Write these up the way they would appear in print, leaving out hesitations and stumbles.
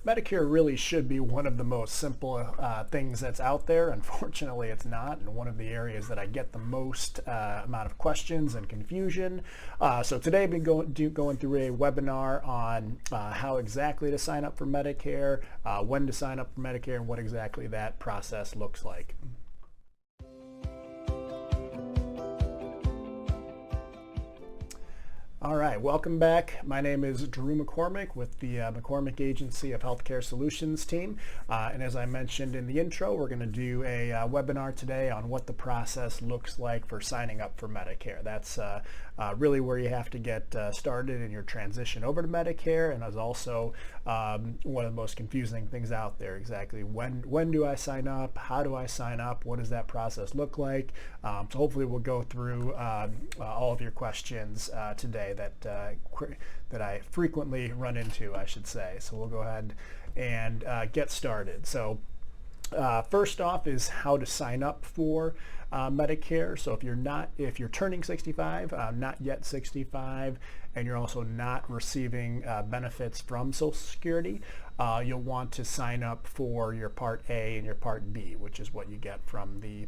Medicare really should be one of the most simple things that's out there. Unfortunately, it's not, and one of the areas that I get the most amount of questions and confusion. So today I've been going through a webinar on how exactly to sign up for Medicare, when to sign up for Medicare, and what exactly that process looks like. All right, welcome back. My name is Drew McCormick with the McCormick Agency of Healthcare Solutions team. And as I mentioned in the intro, we're going to do a webinar today on what the process looks like for signing up for Medicare. That's really where you have to get started in your transition over to Medicare, and is also one of the most confusing things out there. Exactly when do I sign up? How do I sign up? What does that process look like? So hopefully we'll go through all of your questions today that I frequently run into, I should say. So we'll go ahead and get started. So first off is how to sign up for Medicare. So if you're turning 65, not yet 65, and you're also not receiving benefits from Social Security, you'll want to sign up for your Part A and your Part B, which is what you get from the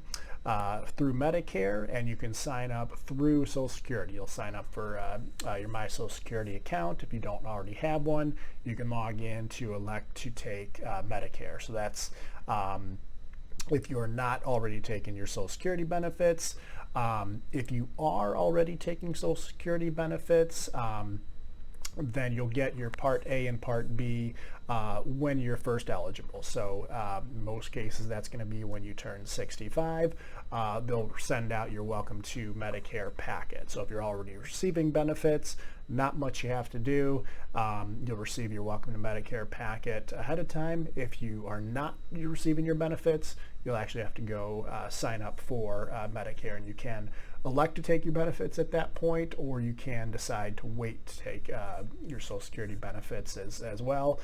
through Medicare, and you can sign up through Social Security. You'll sign up for your My Social Security account. If you don't already have one, you can log in to elect to take Medicare. So that's if you're not already taking your Social Security benefits. If you are already taking Social Security benefits, then you'll get your Part A and Part B when you're first eligible. So in most cases, that's going to be when you turn 65. They'll send out your Welcome to Medicare packet. So if you're already receiving benefits, not much you have to do. You'll receive your Welcome to Medicare packet ahead of time. If you are not receiving your benefits, you'll actually have to go sign up for Medicare, and you can elect to take your benefits at that point, or you can decide to wait to take your Social Security benefits as well.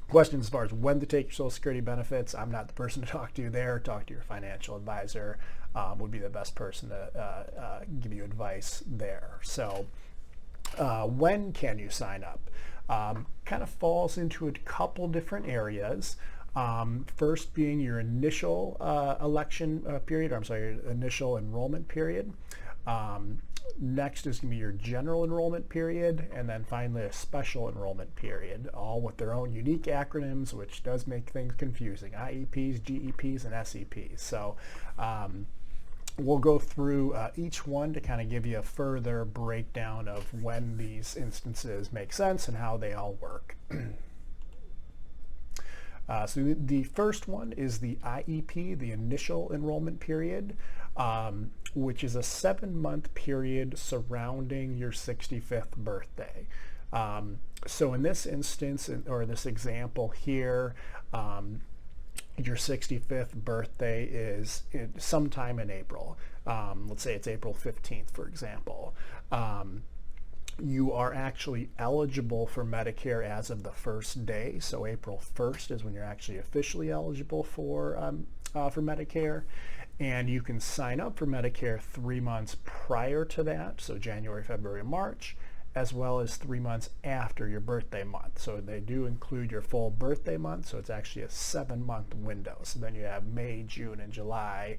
Questions as far as when to take your Social Security benefits, I'm not the person to talk to there. Talk to your financial advisor would be the best person to give you advice there. So when can you sign up? Kind of falls into a couple different areas. First being your initial initial enrollment period. Next is going to be your General Enrollment Period, and then finally a Special Enrollment Period, all with their own unique acronyms, which does make things confusing. IEPs, GEPs, and SEPs. So we'll go through each one to kind of give you a further breakdown of when these instances make sense and how they all work. So the first one is the IEP, the Initial Enrollment Period, which is a 7-month period surrounding your 65th birthday. So in this instance, or this example here, your 65th birthday is sometime in April. Let's say it's April 15th, for example. You are actually eligible for Medicare as of the first day. So April 1st is when you're actually officially eligible for Medicare. And you can sign up for Medicare 3 months prior to that, so January, February, March, as well as 3 months after your birthday month. So they do include your full birthday month, so it's actually a 7-month window. So then you have May, June, and July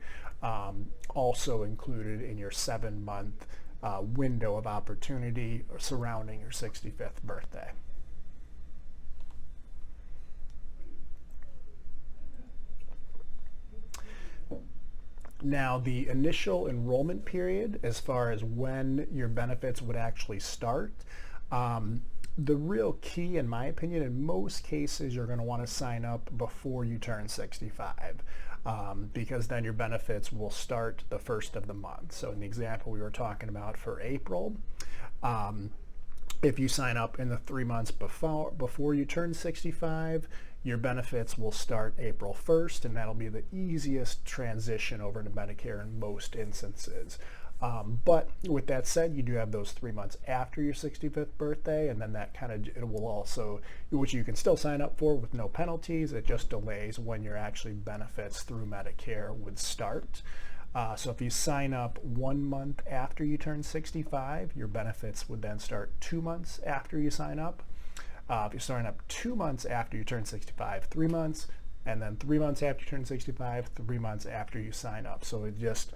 also included in your 7-month window of opportunity surrounding your 65th birthday. Now, the initial enrollment period, as far as when your benefits would actually start, the real key, in my opinion, in most cases, you're going to want to sign up before you turn 65. Because then your benefits will start the first of the month. So in the example we were talking about for April, if you sign up in the 3 months before you turn 65, your benefits will start April 1st, and that'll be the easiest transition over to Medicare in most instances. But with that said, you do have those 3 months after your 65th birthday, and then that it will also, which you can still sign up for with no penalties. It just delays when your actually benefits through Medicare would start. So if you sign up 1 month after you turn 65, your benefits would then start 2 months after you sign up. If you sign up 2 months after you turn 65, 3 months, and then 3 months after you turn 65, 3 months after you sign up. So it just,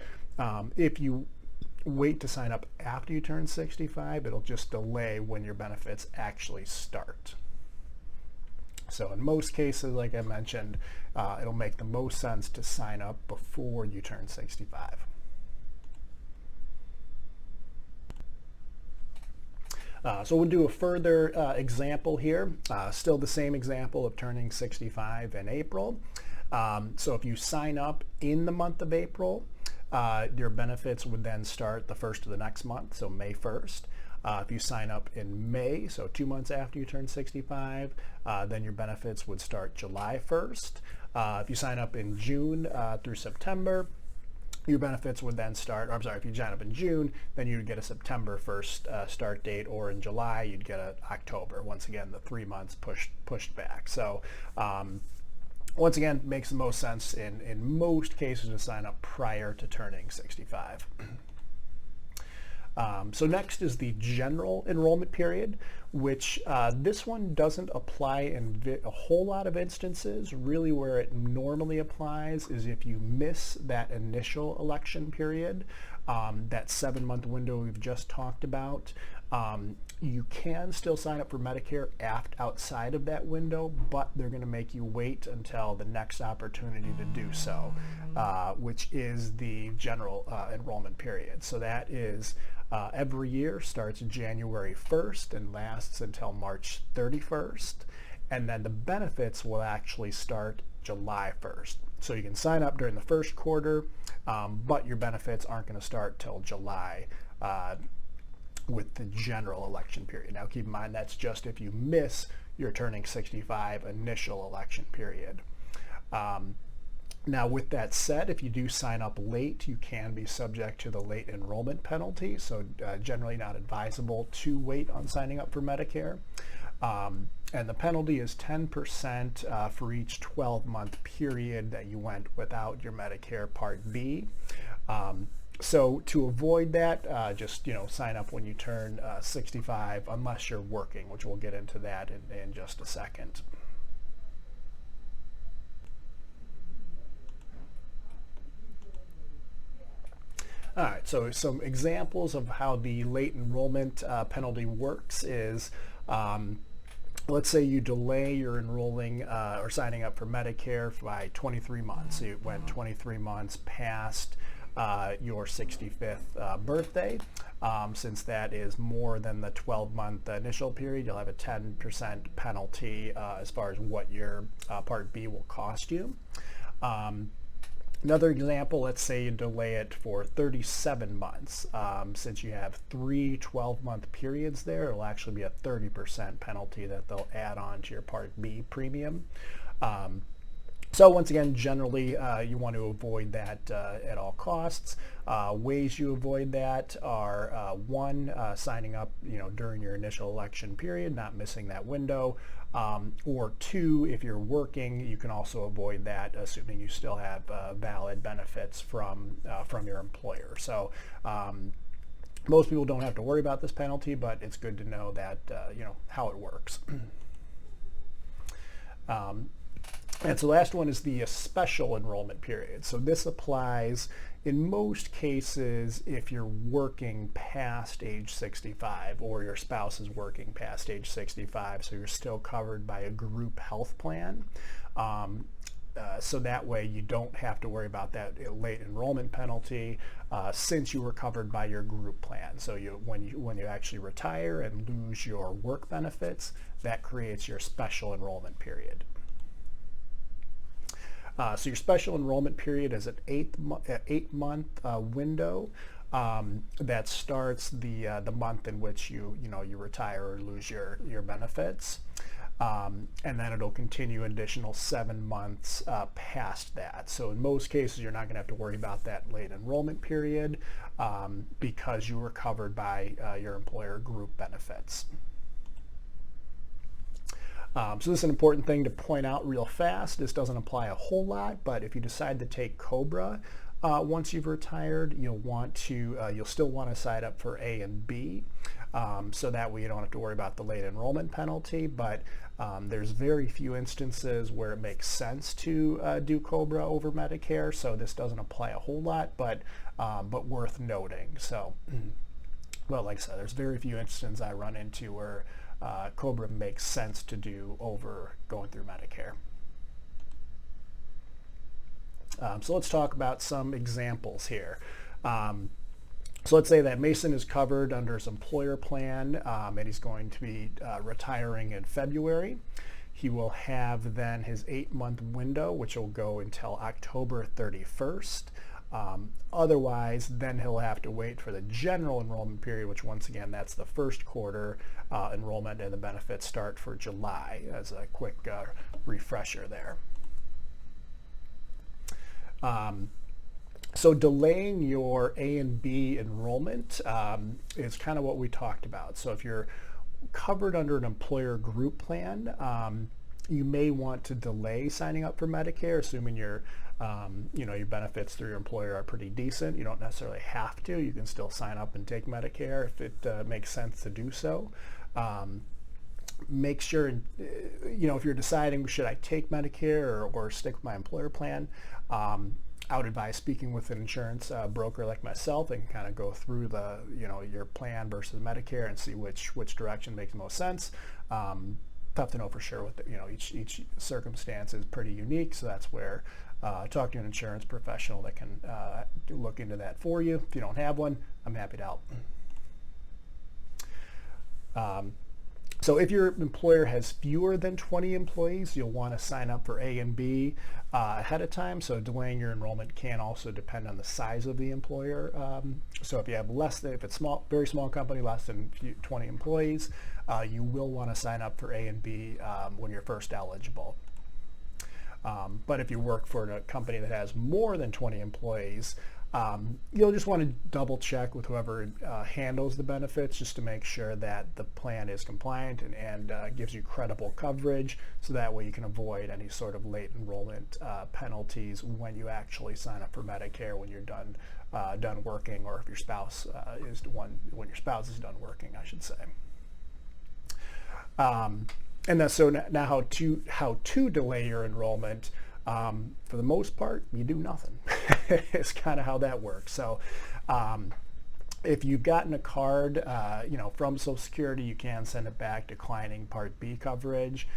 if you wait to sign up after you turn 65, it'll just delay when your benefits actually start. So in most cases, like I mentioned, it'll make the most sense to sign up before you turn 65. So we'll do a further example here. Still the same example of turning 65 in April. So if you sign up in the month of April, your benefits would then start the first of the next month, so May 1st. If you sign up in May, so 2 months after you turn 65, then your benefits would start July 1st. If you sign up in June through September, your benefits would then start, or I'm sorry, if you sign up in June, then you'd get a September 1st start date, or in July, you'd get an October. Once again, the 3 months pushed back. So once again, makes the most sense in most cases to sign up prior to turning 65. So next is the General Enrollment Period, which this one doesn't apply in a whole lot of instances. Really where it normally applies is if you miss that initial election period, that 7-month window we've just talked about. You can still sign up for Medicare outside of that window, but they're going to make you wait until the next opportunity to do so, which is the General Enrollment Period. So that is every year, starts January 1st and lasts until March 31st. And then the benefits will actually start July 1st. So you can sign up during the first quarter, but your benefits aren't going to start till July with the general election period. Now keep in mind that's just if you miss your turning 65 initial election period. Now with that said, if you do sign up late, you can be subject to the late enrollment penalty, so generally not advisable to wait on signing up for Medicare. And the penalty is 10% for each 12-month period that you went without your Medicare Part B. So to avoid that, just sign up when you turn 65, unless you're working, which we'll get into that in just a second. All right, so some examples of how the late enrollment penalty works is, let's say you delay your enrolling or signing up for Medicare by 23 months. So you went 23 months past your 65th birthday. Since that is more than the 12-month initial period, you'll have a 10% penalty as far as what your Part B will cost you. Another example, let's say you delay it for 37 months. Since you have 3 12-month periods there, it'll actually be a 30% penalty that they'll add on to your Part B premium. So once again, generally you want to avoid that at all costs. Ways you avoid that are one, signing up during your initial election period, not missing that window, or two, if you're working, you can also avoid that, assuming you still have valid benefits from your employer. So most people don't have to worry about this penalty, but it's good to know that how it works. And so the last one is the Special Enrollment Period. So this applies in most cases if you're working past age 65 or your spouse is working past age 65, so you're still covered by a group health plan. So that way you don't have to worry about that late enrollment penalty since you were covered by your group plan. So when you actually retire and lose your work benefits, that creates your Special Enrollment Period. So your Special Enrollment Period is an 8-month window that starts the month in which you retire or lose your benefits, and then it'll continue an additional 7 months past that. So in most cases, you're not going to have to worry about that late enrollment period because you were covered by your employer group benefits. So this is an important thing to point out real fast. This doesn't apply a whole lot, but if you decide to take COBRA, once you've retired, you'll still want to sign up for A and B, so that way you don't have to worry about the late enrollment penalty. But there's very few instances where it makes sense to do COBRA over Medicare, so this doesn't apply a whole lot, but worth noting. So, well, like I said, there's very few instances I run into where COBRA makes sense to do over going through Medicare. So let's talk about some examples here. So let's say that Mason is covered under his employer plan, and he's going to be retiring in February. He will have then his 8-month window, which will go until October 31st. Otherwise, then he'll have to wait for the general enrollment period, which once again, that's the first quarter enrollment, and the benefits start for July, as a quick refresher there. So delaying your A and B enrollment is kind of what we talked about. So if you're covered under an employer group plan, you may want to delay signing up for Medicare, assuming your benefits through your employer are pretty decent. You don't necessarily have to. You can still sign up and take Medicare if it makes sense to do so. Make sure, if you're deciding, should I take Medicare or stick with my employer plan, I would advise speaking with an insurance broker like myself. They can kind of go through your plan versus Medicare and see which direction makes the most sense. Tough to know for sure. With each circumstance is pretty unique, so that's where talk to an insurance professional that can look into that for you. If you don't have one, I'm happy to help. So if your employer has fewer than 20 employees, you'll want to sign up for A and B ahead of time. So delaying your enrollment can also depend on the size of the employer. So if you have if it's very small company, less than 20 employees, you will want to sign up for A and B when you're first eligible. But if you work for a company that has more than 20 employees, you'll just want to double check with whoever handles the benefits, just to make sure that the plan is compliant and gives you credible coverage, so that way you can avoid any sort of late enrollment penalties when you actually sign up for Medicare when you're done working, or if your spouse when your spouse is done working, I should say. And then, so now how to delay your enrollment. For the most part, you do nothing. It's kind of how that works. So if you've gotten a card from Social Security, you can send it back declining Part B coverage.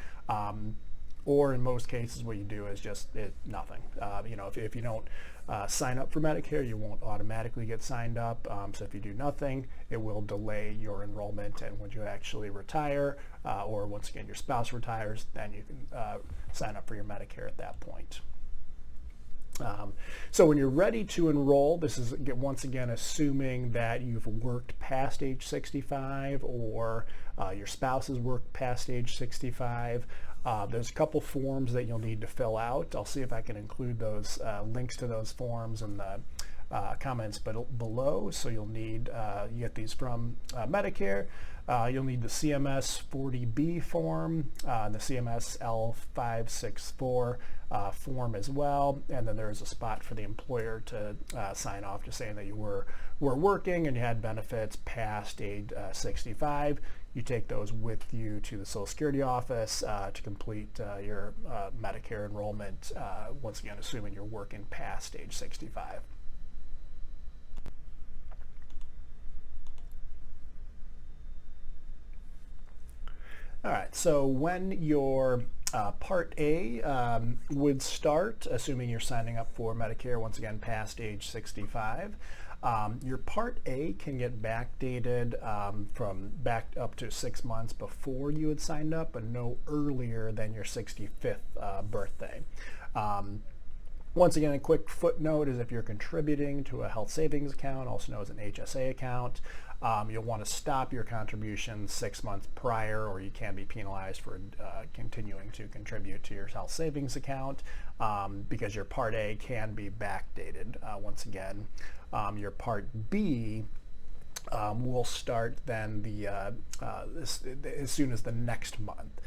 Or in most cases, what you do is just nothing. If you don't sign up for Medicare, you won't automatically get signed up. So if you do nothing, it will delay your enrollment. And when you actually retire, or once again your spouse retires, then you can sign up for your Medicare at that point. So when you're ready to enroll, this is once again assuming that you've worked past age 65 or your spouse has worked past age 65. There's a couple forms that you'll need to fill out. I'll see if I can include those links to those forms in the comments below. So you'll need, you get these from Medicare. You'll need the CMS 40B form, the CMS L564 form as well. And then there's a spot for the employer to sign off, just saying that you were working and you had benefits past age 65. You take those with you to the Social Security office to complete your Medicare enrollment, once again, assuming you're working past age 65. All right, so when your Part A would start, assuming you're signing up for Medicare, once again, past age 65, your Part A can get backdated from back up to 6 months before you had signed up, but no earlier than your 65th birthday. Once again, a quick footnote is if you're contributing to a health savings account, also known as an HSA account, you'll want to stop your contributions 6 months prior, or you can be penalized for continuing to contribute to your health savings account, because your Part A can be backdated. Once again, your Part B will start then as soon as the next month.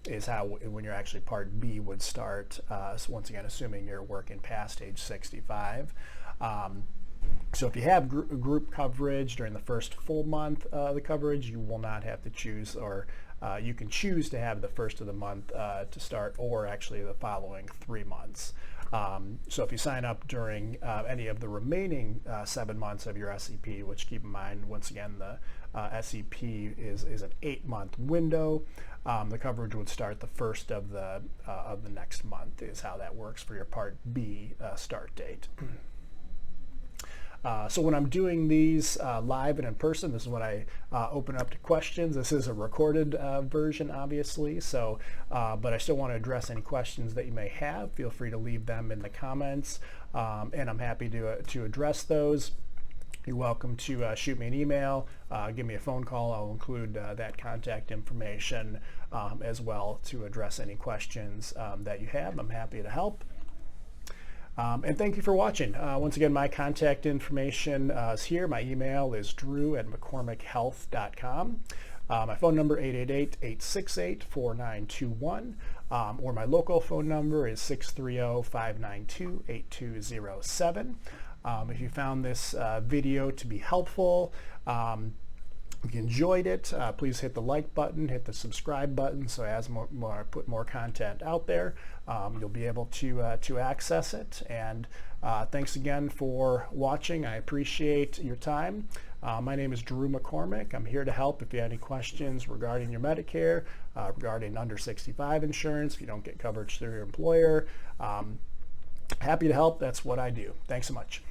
is how when your actually Part B would start. So once again, assuming you're working past age 65. So if you have group coverage during the first full month of the coverage, you will not have to choose, or you can choose to have the first of the month to start, or actually the following 3 months. So if you sign up during any of the remaining 7 months of your SEP, which keep in mind, once again, the SEP is an 8-month window, the coverage would start the first of the next month, is how that works for your Part B start date. So when I'm doing these live and in person, this is when I open up to questions. This is a recorded version, obviously, so but I still want to address any questions that you may have. Feel free to leave them in the comments, and I'm happy to address those. You're welcome to shoot me an email, give me a phone call. I'll include that contact information as well to address any questions that you have. I'm happy to help. And thank you for watching. Once again, my contact information is here. My email is drew@mccormickhealth.com. My phone number 888-868-4921, or my local phone number is 630-592-8207. If you found this video to be helpful, if you enjoyed it, please hit the like button, hit the subscribe button, so as I put more content out there, you'll be able to access it. And thanks again for watching. I appreciate your time. My name is Drew McCormick. I'm here to help if you have any questions regarding your Medicare, regarding under 65 insurance, if you don't get coverage through your employer. Happy to help. That's what I do. Thanks so much.